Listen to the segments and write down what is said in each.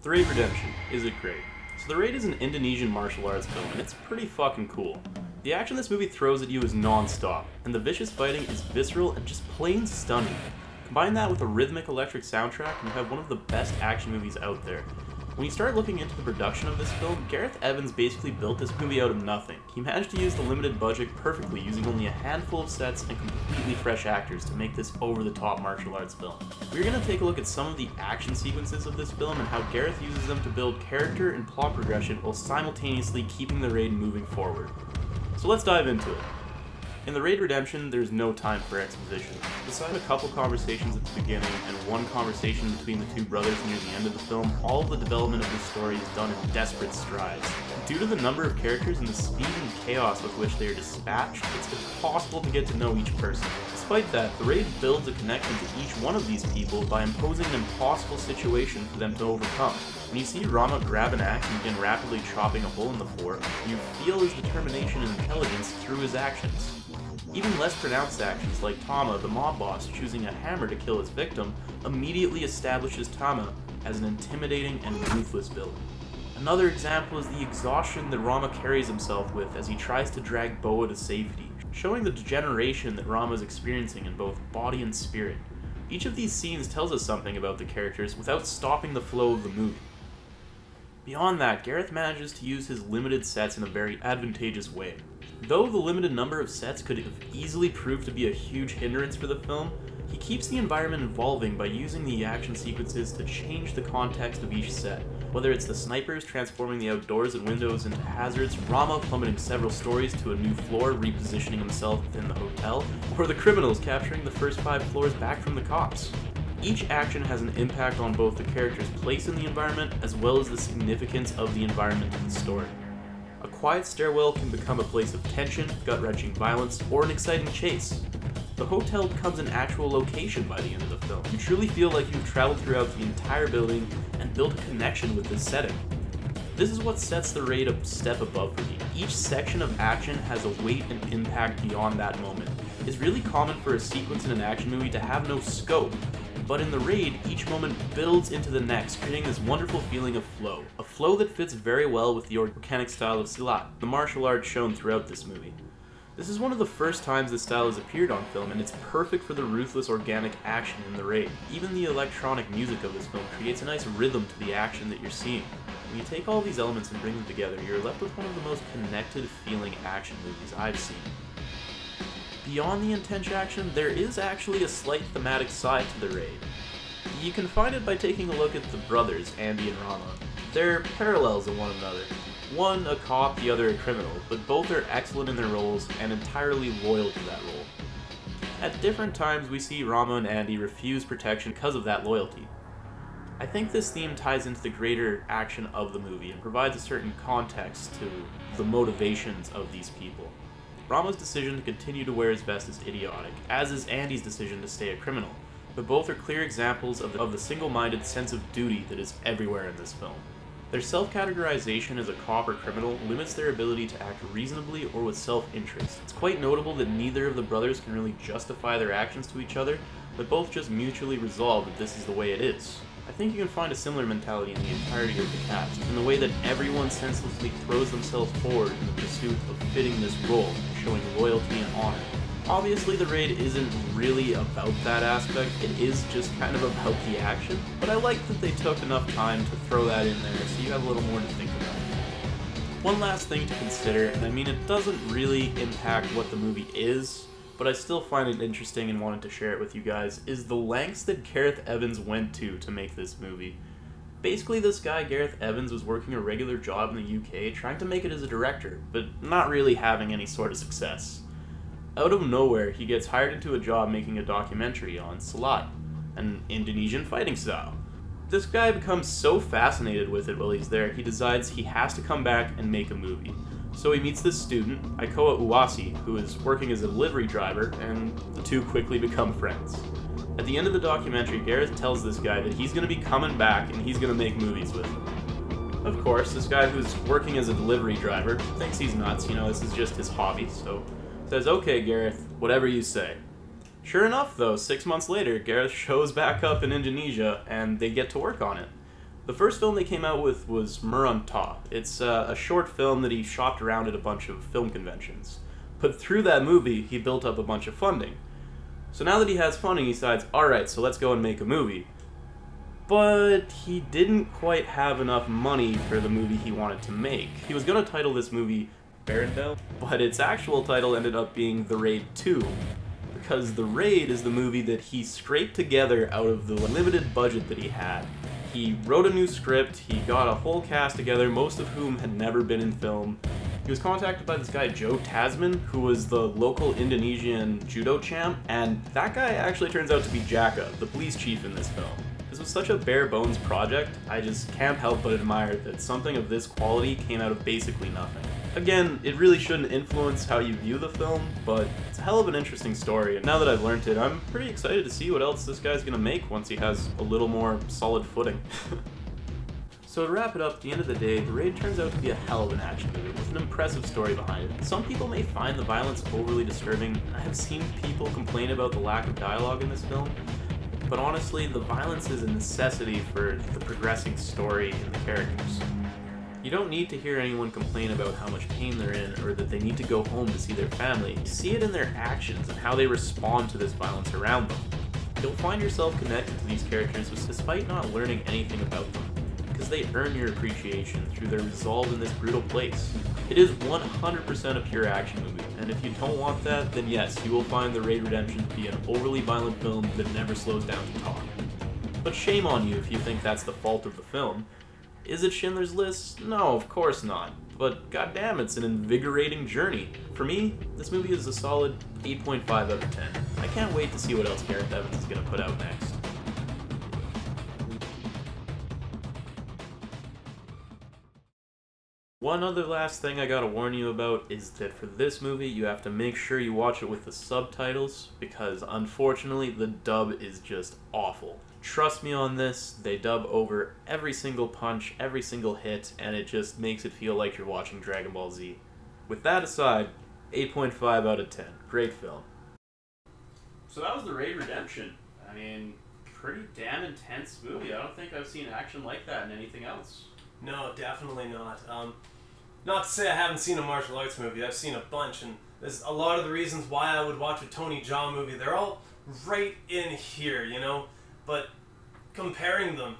The Raid Redemption. Is it great? So The Raid is an Indonesian martial arts film, and it's pretty fucking cool. The action this movie throws at you is non-stop, and the vicious fighting is visceral and just plain stunning. Combine that with a rhythmic electric soundtrack, and you have one of the best action movies out there. When you start looking into the production of this film, Gareth Evans basically built this movie out of nothing. He managed to use the limited budget perfectly, using only a handful of sets and completely fresh actors to make this over-the-top martial arts film. We're going to take a look at some of the action sequences of this film and how Gareth uses them to build character and plot progression while simultaneously keeping the raid moving forward. So let's dive into it. In The Raid Redemption, there's no time for exposition. Beside a couple conversations at the beginning and one conversation between the two brothers near the end of the film, all of the development of this story is done in desperate strides. Due to the number of characters and the speed and chaos with which they are dispatched, it's impossible to get to know each person. Despite that, the raid builds a connection to each one of these people by imposing an impossible situation for them to overcome. When you see Rama grab an axe and begin rapidly chopping a hole in the floor, you feel his determination and intelligence through his actions. Even less pronounced actions like Tama, the mob boss, choosing a hammer to kill his victim, immediately establishes Tama as an intimidating and ruthless villain. Another example is the exhaustion that Rama carries himself with as he tries to drag Boa to safety, showing the degeneration that Rama is experiencing in both body and spirit. Each of these scenes tells us something about the characters without stopping the flow of the movie. Beyond that, Gareth manages to use his limited sets in a very advantageous way. Though the limited number of sets could have easily proved to be a huge hindrance for the film, he keeps the environment evolving by using the action sequences to change the context of each set. Whether it's the snipers transforming the outdoors and windows into hazards, Rama plummeting several stories to a new floor, repositioning himself within the hotel, or the criminals capturing the first 5 floors back from the cops. Each action has an impact on both the character's place in the environment as well as the significance of the environment to the story. A quiet stairwell can become a place of tension, gut-wrenching violence, or an exciting chase. The hotel becomes an actual location by the end of the film. You truly feel like you've traveled throughout the entire building and built a connection with this setting. This is what sets the raid a step above for me. Each section of action has a weight and impact beyond that moment. It's really common for a sequence in an action movie to have no scope, but in the raid, each moment builds into the next, creating this wonderful feeling of flow. A flow that fits very well with the organic style of Silat, the martial art shown throughout this movie. This is one of the first times this style has appeared on film, and it's perfect for the ruthless organic action in the raid. Even the electronic music of this film creates a nice rhythm to the action that you're seeing. When you take all these elements and bring them together, you're left with one of the most connected feeling action movies I've seen. Beyond the intense action, there is actually a slight thematic side to the raid. You can find it by taking a look at the brothers, Andy and Rama. They're parallels of one another. One a cop, the other a criminal, but both are excellent in their roles and entirely loyal to that role. At different times, we see Rama and Andy refuse protection because of that loyalty. I think this theme ties into the greater action of the movie and provides a certain context to the motivations of these people. Rama's decision to continue to wear his vest is idiotic, as is Andy's decision to stay a criminal, but both are clear examples of the single-minded sense of duty that is everywhere in this film. Their self-categorization as a cop or criminal limits their ability to act reasonably or with self-interest. It's quite notable that neither of the brothers can really justify their actions to each other, but both just mutually resolve that this is the way it is. I think you can find a similar mentality in the entirety of the cast, in the way that everyone senselessly throws themselves forward in the pursuit of fitting this role, showing loyalty and honor. Obviously, the raid isn't really about that aspect, it is just kind of about the action, but I like that they took enough time to throw that in there so you have a little more to think about. One last thing to consider, and I mean it doesn't really impact what the movie is, but I still find it interesting and wanted to share it with you guys, is the lengths that Gareth Evans went to make this movie. Basically, this guy, Gareth Evans, was working a regular job in the UK, trying to make it as a director, but not really having any sort of success. Out of nowhere, he gets hired into a job making a documentary on Silat, an Indonesian fighting style. This guy becomes so fascinated with it while he's there, he decides he has to come back and make a movie. So he meets this student, Aikoa Uwasi, who is working as a delivery driver, and the two quickly become friends. At the end of the documentary, Gareth tells this guy that he's going to be coming back and he's going to make movies with him. Of course, this guy who's working as a delivery driver thinks he's nuts, this is just his hobby, so says, "Okay, Gareth, whatever you say." Sure enough, though, 6 months later, Gareth shows back up in Indonesia, and they get to work on it. The first film they came out with was Mur on Top. It's a short film that he shopped around at a bunch of film conventions. But through that movie, he built up a bunch of funding. So now that he has funding, he decides, alright, so let's go and make a movie. But he didn't quite have enough money for the movie he wanted to make. He was going to title this movie Barondale, but its actual title ended up being The Raid 2. Because The Raid is the movie that he scraped together out of the limited budget that he had. He wrote a new script, he got a whole cast together, most of whom had never been in film. He was contacted by this guy Joe Tasman, who was the local Indonesian judo champ, and that guy actually turns out to be Jaka, the police chief in this film. This was such a bare bones project, I just can't help but admire that something of this quality came out of basically nothing. Again, it really shouldn't influence how you view the film, but it's a hell of an interesting story, and now that I've learned it, I'm pretty excited to see what else this guy's gonna make once he has a little more solid footing. So to wrap it up, at the end of the day, The Raid turns out to be a hell of an action movie with an impressive story behind it. Some people may find the violence overly disturbing, and I have seen people complain about the lack of dialogue in this film, but honestly, the violence is a necessity for the progressing story and the characters. You don't need to hear anyone complain about how much pain they're in or that they need to go home to see their family. You see it in their actions and how they respond to this violence around them. You'll find yourself connected to these characters despite not learning anything about them, because they earn your appreciation through their resolve in this brutal place. It is 100% a pure action movie, and if you don't want that, then yes, you will find The Raid Redemption to be an overly violent film that never slows down to talk. But shame on you if you think that's the fault of the film. Is it Schindler's List? No, of course not. But goddamn, it's an invigorating journey. For me, this movie is a solid 8.5 out of 10. I can't wait to see what else Gareth Evans is going to put out next. One other last thing I gotta warn you about is that for this movie, you have to make sure you watch it with the subtitles, because unfortunately, the dub is just awful. Trust me on this, they dub over every single punch, every single hit, and it just makes it feel like you're watching Dragon Ball Z. With that aside, 8.5 out of 10. Great film. So that was The Raid Redemption. I mean, pretty damn intense movie. I don't think I've seen action like that in anything else. No, definitely not. Not to say I haven't seen a martial arts movie. I've seen a bunch, and there's a lot of the reasons why I would watch a Tony Jaa movie. They're all right in here, you know? But comparing them,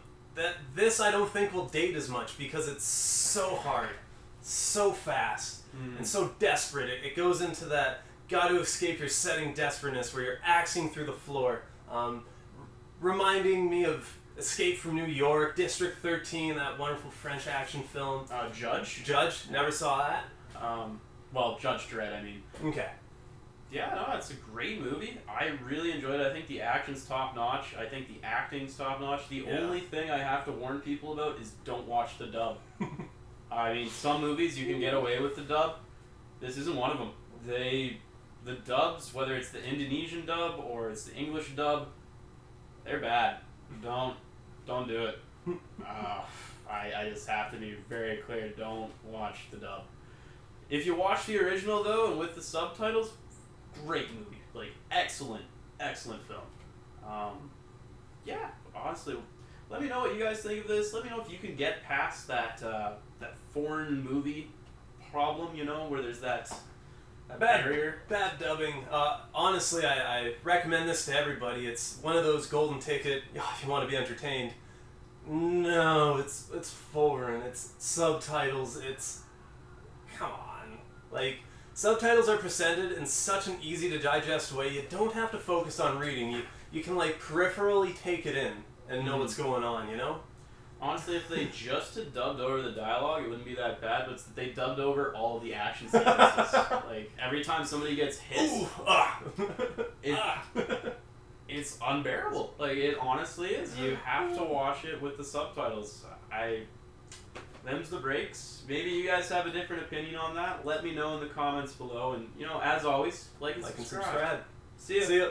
this I don't think will date as much because it's so hard, so fast, and so desperate. It goes into that gotta escape your setting desperateness where you're axing through the floor. Reminding me of Escape from New York, District 13, that wonderful French action film. Judge? Judge? Never saw that? Well, Judge Dredd, I mean. Okay. Yeah, no, it's a great movie. I really enjoyed it. I think the action's top-notch. I think the acting's top-notch. The only thing I have to warn people about is don't watch the dub. I mean, some movies you can get away with the dub. This isn't one of them. The dubs, whether it's the Indonesian dub or it's the English dub, they're bad. Don't do it. I just have to be very clear, don't watch the dub. If you watch the original, though, and with the subtitles, great movie. Like, excellent film. Yeah, honestly, let me know what you guys think of this. Let me know if you can get past that foreign movie problem, you know, where there's that bad dubbing. Honestly, I recommend this to everybody. It's one of those golden ticket, if you want to be entertained. No, it's foreign. It's subtitles. It's... Come on. Like, subtitles are presented in such an easy to digest way. You don't have to focus on reading. You can, like, peripherally take it in and know what's going on, you know? Honestly, if they just had dubbed over the dialogue, it wouldn't be that bad, but it's that they dubbed over all of the action sequences. Like, every time somebody gets hit, it's unbearable. Like, it honestly is. You have to watch it with the subtitles. Them's the breaks. Maybe you guys have a different opinion on that. Let me know in the comments below. And, you know, as always, like and subscribe. See ya.